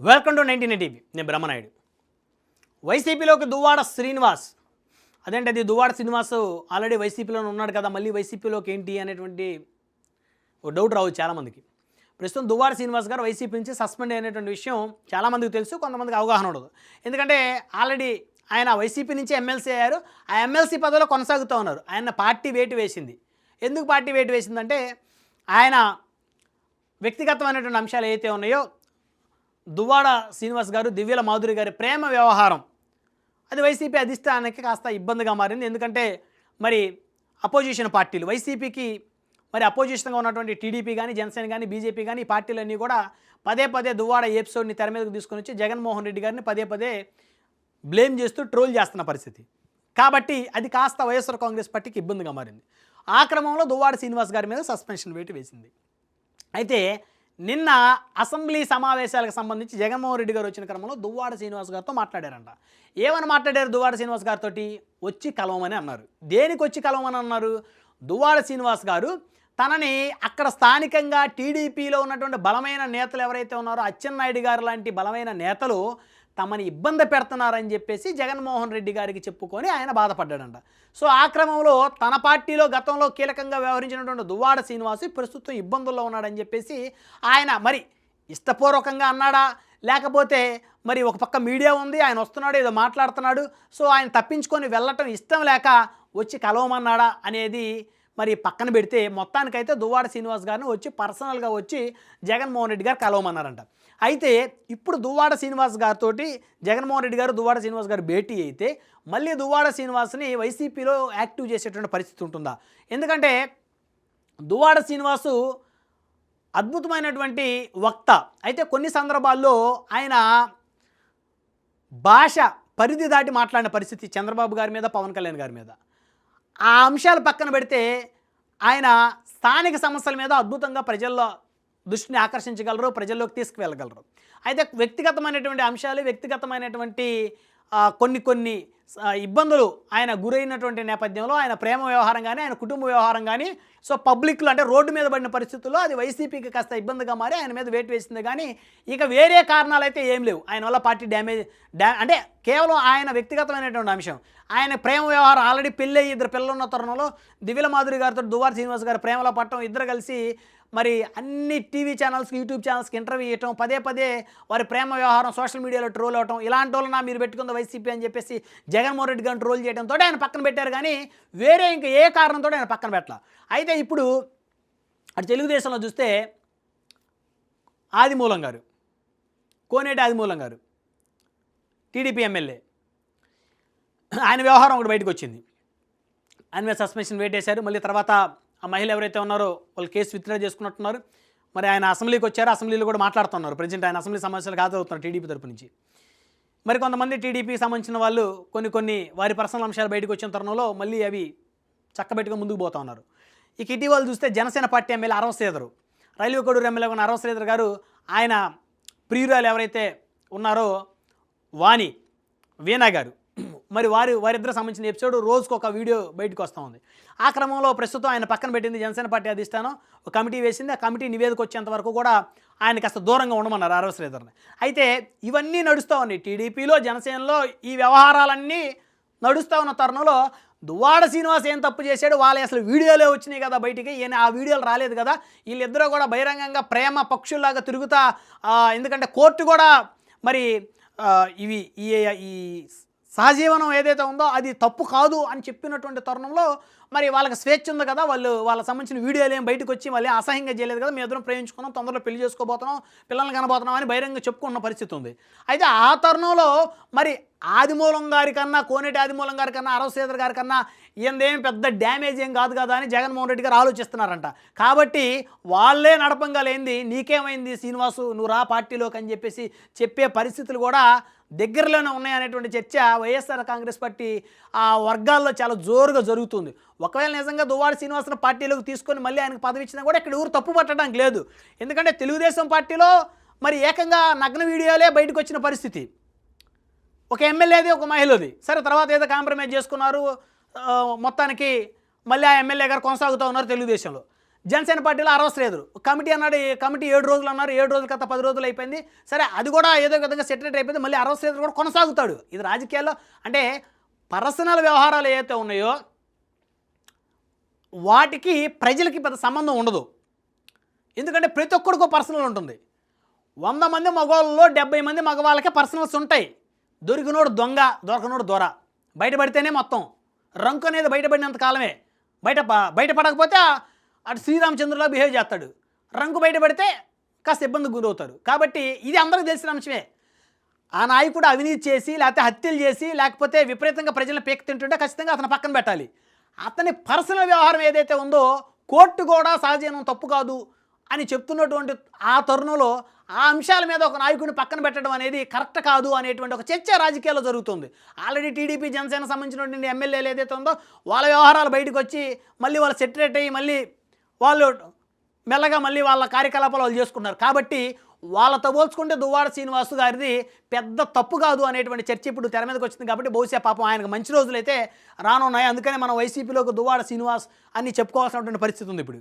Welcome to 19 TV. నేను బ్రహ్మనాయుడు. వైసీపీలోకి దువ్వాడ శ్రీనివాస్, అదేంటి అది దువ్వాడ శ్రీనివాస్ ఆల్రెడీ వైసీపీలోనే ఉన్నాడు కదా, మళ్ళీ వైసీపీలోకి ఏంటి అనేటువంటి ఒక డౌట్ రావచ్చు చాలామందికి. ప్రస్తుతం దువ్వాడ శ్రీనివాస్ గారు వైసీపీ నుంచి సస్పెండ్ అయినటువంటి విషయం చాలామందికి తెలుసు, కొంతమందికి అవగాహన ఉండదు. ఎందుకంటే ఆల్రెడీ ఆయన వైసీపీ నుంచి ఎమ్మెల్సీ అయ్యారు. ఆ ఎమ్మెల్సీ పదవిలో కొనసాగుతూ ఉన్నారు. ఆయన పార్టీ వేటు వేసింది. ఎందుకు పార్టీ వేటు వేసిందంటే ఆయన వ్యక్తిగతమైనటువంటి అంశాలు ఏవైతే ఉన్నాయో, దువ్వాడ శ్రీనివాస్ గారు దివ్యల మాధురి గారి ప్రేమ వ్యవహారం అది వైసీపీ అధిష్టానానికి కాస్త ఇబ్బందిగా మారింది. ఎందుకంటే మరి అపోజిషన్ పార్టీలు వైసీపీకి మరి అపోజిషన్గా ఉన్నటువంటి టీడీపీ కానీ, జనసేన కానీ, బీజేపీ కానీ, ఈ పార్టీలన్నీ కూడా పదే పదే దువ్వాడ ఎపిసోడ్ని తెర మీదకు తీసుకొని వచ్చి జగన్మోహన్ రెడ్డి గారిని పదే పదే బ్లేమ్ చేస్తూ ట్రోల్ చేస్తున్న పరిస్థితి. కాబట్టి అది కాస్త వైఎస్ఆర్ కాంగ్రెస్ పార్టీకి ఇబ్బందిగా మారింది. ఆ క్రమంలో దువ్వాడ శ్రీనివాస్ గారి మీద సస్పెన్షన్ వేటు వేసింది. అయితే నిన్న అసెంబ్లీ సమావేశాలకు సంబంధించి జగన్మోహన్ రెడ్డి గారు వచ్చిన క్రమంలో దువ్వాడ శ్రీనివాస్ గారితో మాట్లాడారంట. ఏమని మాట్లాడారు దువ్వాడ శ్రీనివాస్ గారితో? వచ్చి కలవమని అన్నారు. దేనికి వచ్చి కలవమని అన్నారు? దువ్వాడ శ్రీనివాస్ గారు తనని అక్కడ స్థానికంగా టీడీపీలో ఉన్నటువంటి బలమైన నేతలు ఎవరైతే ఉన్నారో, అచ్చెన్నాయుడు గారు లాంటి బలమైన నేతలు తమని ఇబ్బంది పెడుతున్నారని చెప్పేసి జగన్మోహన్ రెడ్డి గారికి చెప్పుకొని ఆయన బాధపడ్డాడంట. సో ఆ క్రమంలో తన పార్టీలో గతంలో కీలకంగా వ్యవహరించినటువంటి దువ్వాడ శ్రీనివాసు ప్రస్తుతం ఇబ్బందుల్లో ఉన్నాడని చెప్పేసి ఆయన మరి ఇష్టపూర్వకంగా అన్నాడా, లేకపోతే మరి ఒక పక్క మీడియా ఉంది, ఆయన వస్తున్నాడు, ఏదో మాట్లాడుతున్నాడు, సో ఆయన తప్పించుకొని వెళ్ళటం ఇష్టం లేక వచ్చి కలవమన్నాడా అనేది మరి పక్కన పెడితే, మొత్తానికైతే దువ్వాడ శ్రీనివాస్ గారిని వచ్చి పర్సనల్గా వచ్చి జగన్మోహన్ రెడ్డి గారు కలవమన్నారంట. అయితే ఇప్పుడు దువ్వాడ శ్రీనివాస్ గారితో జగన్మోహన్ రెడ్డి గారు దువ్వాడ శ్రీనివాస్ గారు భేటీ అయితే మళ్ళీ దువ్వాడ శ్రీనివాస్ని వైసీపీలో యాక్టివ్ చేసేటువంటి పరిస్థితి ఉంటుందా? ఎందుకంటే దువ్వాడ శ్రీనివాసు అద్భుతమైనటువంటి వక్త. అయితే కొన్ని సందర్భాల్లో ఆయన భాష పరిధి దాటి మాట్లాడిన పరిస్థితి చంద్రబాబు గారి మీద, పవన్ కళ్యాణ్ గారి మీద. ఆ అంశాలు పక్కన పెడితే ఆయన స్థానిక సమస్యల మీద అద్భుతంగా ప్రజల్లో దృష్టిని ఆకర్షించగలరు, ప్రజల్లోకి తీసుకువెళ్ళగలరు. అయితే వ్యక్తిగతమైనటువంటి అంశాలు, వ్యక్తిగతమైనటువంటి కొన్ని ఇబ్బందులు ఆయన గురైనటువంటి నేపథ్యంలో ఆయన ప్రేమ వ్యవహారం కానీ, ఆయన కుటుంబ వ్యవహారం కానీ, సో పబ్లిక్లో అంటే రోడ్డు మీద పడిన పరిస్థితుల్లో అది వైసీపీకి కాస్త ఇబ్బందిగా మారి ఆయన మీద వేటు వేసింది. కానీ ఇక వేరే కారణాలు అయితే ఏం లేవు. ఆయన వల్ల పార్టీ అంటే కేవలం ఆయన వ్యక్తిగతమైనటువంటి అంశం. ఆయన ప్రేమ వ్యవహారం ఆల్రెడీ పెళ్ళి, ఇద్దరు పిల్లలు ఉన్న తరుణంలో దివ్యల మాధురి గారితో దువ్వాడ శ్రీనివాస్ గారు ప్రేమలో పట్టడం, ఇద్దరు కలిసి మరి అన్ని టీవీ ఛానల్స్కి, యూట్యూబ్ ఛానల్స్కి ఇంటర్వ్యూ ఇవ్వటం, పదే పదే వారి ప్రేమ వ్యవహారం సోషల్ మీడియాలో ట్రోల్ అవటం, ఇలాంటి వాళ్ళనా మీరు పెట్టుకుంది వైసీపీ అని చెప్పేసి జగన్మోహన్ రెడ్డి గారిని ట్రోల్ చేయడంతో ఆయన పక్కన పెట్టారు. కానీ వేరే ఇంకా ఏ కారణంతో ఆయన పక్కన పెట్టాల. అయితే ఇప్పుడు అటు తెలుగుదేశంలో చూస్తే ఆదిమూలం గారు, కోనేటి ఆదిమూలం గారు టీడీపీ ఎమ్మెల్యే, ఆయన వ్యవహారం ఒకటి బయటకు వచ్చింది. ఆయన మీద సస్పెన్షన్ వేటేశారు. మళ్ళీ తర్వాత ఆ మహిళ ఎవరైతే ఉన్నారో వాళ్ళు కేసు విత్డ్రా చేసుకున్నట్టున్నారు. మరి ఆయన అసెంబ్లీకి వచ్చారు, అసెంబ్లీలో కూడా మాట్లాడుతున్నారు. ప్రజెంట్ ఆయన అసెంబ్లీ సమావేశాలకు హాజరవుతున్నారు టీడీపీ తరపు నుంచి. మరి కొంతమంది టీడీపీకి సంబంధించిన వాళ్ళు కొన్ని వారి పర్సనల్ అంశాలు బయటకు వచ్చిన తరుణంలో మళ్ళీ అవి చక్కబెట్టుకొని ముందుకు పోతా ఉన్నారు. ఇక ఇటీవల చూస్తే జనసేన పార్టీ ఎమ్మెల్యే అరవ శ్రీధర్, రైల్వే కోడూరు ఎమ్మెల్యే ఉన్న అరవ శ్రీధర్ గారు, ఆయన ప్రియురాలు ఎవరైతే ఉన్నారో వాణి వీణా గారు, మరి వారిద్దరు సంబంధించిన ఎపిసోడ్ రోజుకు ఒక వీడియో బయటకు వస్తూ ఉంది. ఆ క్రమంలో ప్రస్తుతం ఆయన పక్కన పెట్టింది జనసేన పార్టీ అధిష్టానం, ఒక కమిటీ వేసింది. ఆ కమిటీ నివేదిక వచ్చేంత వరకు కూడా ఆయన కాస్త దూరంగా ఉండమన్నారు అరవ శ్రీధర్ని. అయితే ఇవన్నీ నడుస్తూ ఉన్నాయి టీడీపీలో, జనసేనలో ఈ వ్యవహారాలన్నీ నడుస్తూ ఉన్న తరుణంలో దువ్వాడ శ్రీనివాస్ ఏం తప్పు చేశాడు, వాళ్ళు అసలు వీడియోలే వచ్చినాయి కదా బయటికి, ఈయన ఆ వీడియోలు రాలేదు కదా. వీళ్ళిద్దరూ కూడా బహిరంగంగా ప్రేమ పక్షుల్లాగా తిరుగుతా, ఎందుకంటే కోర్టు కూడా మరి ఈ సహజీవనం ఏదైతే ఉందో అది తప్పు కాదు అని చెప్పినటువంటి తరుణంలో మరి వాళ్ళకి స్వేచ్ఛ ఉంది కదా, వాళ్ళకి సంబంధించిన వీడియోలు ఏం బయటకు వచ్చి మళ్ళీ అసహ్యంగా చేయలేదు కదా, మేము ఇద్దరం ప్రేమించుకున్నాం, తొందరలో పెళ్లి చేసుకోబోతున్నాం, పిల్లల్ని కనబోతున్నాం అని బహిరంగంగా చెప్పుకున్న పరిస్థితి ఉంది. అయితే ఆ తరుణంలో మరి ఆదిమూలం గారి కన్నా, కోనేటి ఆదిమూలం గారి కన్నా, అరవ శ్రీధర్ గారి కన్నా ఏందేం పెద్ద డ్యామేజ్ ఏం కాదు కదా అని జగన్మోహన్ రెడ్డి గారు ఆలోచిస్తున్నారంట. కాబట్టి వాళ్ళే నడపంగా లేనిది నీకేమైంది శ్రీనివాసు, నువ్వు రా పార్టీలోకి అని చెప్పేసి చెప్పే పరిస్థితులు కూడా దగ్గరలోనే ఉన్నాయనేటువంటి చర్చ వైఎస్ఆర్ కాంగ్రెస్ పార్టీ ఆ వర్గాల్లో చాలా జోరుగా జరుగుతుంది. ఒకవేళ నిజంగా దువ్వాడ శ్రీనివాస్ను పార్టీలోకి తీసుకొని మళ్ళీ ఆయనకు పదవి ఇచ్చినా కూడా ఇక్కడ ఊరు తప్పు పట్టడానికి లేదు. ఎందుకంటే తెలుగుదేశం పార్టీలో మరి ఏకంగా నగ్న వీడియోలే బయటకు వచ్చిన పరిస్థితి, ఒక ఎమ్మెల్యేది, ఒక మహిళది. సరే తర్వాత ఏదో కాంప్రమైజ్ చేసుకున్నారు, మొత్తానికి మళ్ళీ ఆ ఎమ్మెల్యే గారు కొనసాగుతూ ఉన్నారు తెలుగుదేశంలో. జనసేన పార్టీలో అరవసలేదు. కమిటీ అన్నాడు, కమిటీ 7 రోజులు అన్నారు, 7 రోజుల తర్వాత 10 రోజులు అయిపోయింది. సరే అది కూడా ఏదో విధంగా సెటిల్ అయిపోయింది. మళ్ళీ అరవసలేదు కూడా కొనసాగుతాడు. ఇది రాజకీయాల్లో అంటే పర్సనల్ వ్యవహారాలు ఏవైతే ఉన్నాయో వాటికి ప్రజలకి పెద్ద సంబంధం ఉండదు. ఎందుకంటే ప్రతి ఒక్కడికో పర్సనల్ ఉంటుంది. 100 మంది మగవాళ్ళలో 70 మంది మగవాళ్ళకే పర్సనల్స్ ఉంటాయి. దొరికినోడు దొంగ, దొరకనోడు దొర. బయటపడితేనే మొత్తం రంకు అనేది బయటపడినంత కాలమే. బయటపడకపోతే అటు శ్రీరామచంద్రులా బిహేవ్ చేస్తాడు. రంకు బయటపడితే కాస్త ఇబ్బందికి గురవుతారు. కాబట్టి ఇది అందరికీ తెలిసిన అంశమే. ఆ నాయకుడు అవినీతి చేసి లేకపోతే హత్యలు చేసి లేకపోతే విపరీతంగా ప్రజలను పీక తింటుంటే ఖచ్చితంగా అతను పక్కన పెట్టాలి. అతని పర్సనల్ వ్యవహారం ఏదైతే ఉందో కోర్టు కూడా సహజీవనం తప్పు కాదు అని చెప్తున్నటువంటి ఆ తరుణంలో ఆ అంశాల మీద ఒక నాయకుడిని పక్కన పెట్టడం అనేది కరెక్ట్ కాదు అనేటువంటి ఒక చర్చ రాజకీయాల్లో జరుగుతుంది. ఆల్రెడీ టీడీపీ జనసేన సంబంధించినటువంటి ఎమ్మెల్యేలు ఏదైతే ఉందో వాళ్ళ వ్యవహారాలు బయటకు వచ్చి మళ్ళీ వాళ్ళు సెటరేట్ అయ్యి మళ్ళీ వాళ్ళు మెల్లగా మళ్ళీ వాళ్ళ కార్యకలాపాలు వాళ్ళు చేసుకున్నారు. కాబట్టి వాళ్ళతో పోల్చుకుంటే దువ్వాడ శ్రీనివాస్ గారిది పెద్ద తప్పు కాదు అనేటువంటి చర్చ ఇప్పుడు తెర మీదకి వచ్చింది. కాబట్టి బహుశా పాపం ఆయనకు మంచి రోజులైతే రానున్నాయి. అందుకనే మనం వైసీపీలోకి దువ్వాడ శ్రీనివాస్ అని చెప్పుకోవాల్సినటువంటి పరిస్థితి ఉంది ఇప్పుడు.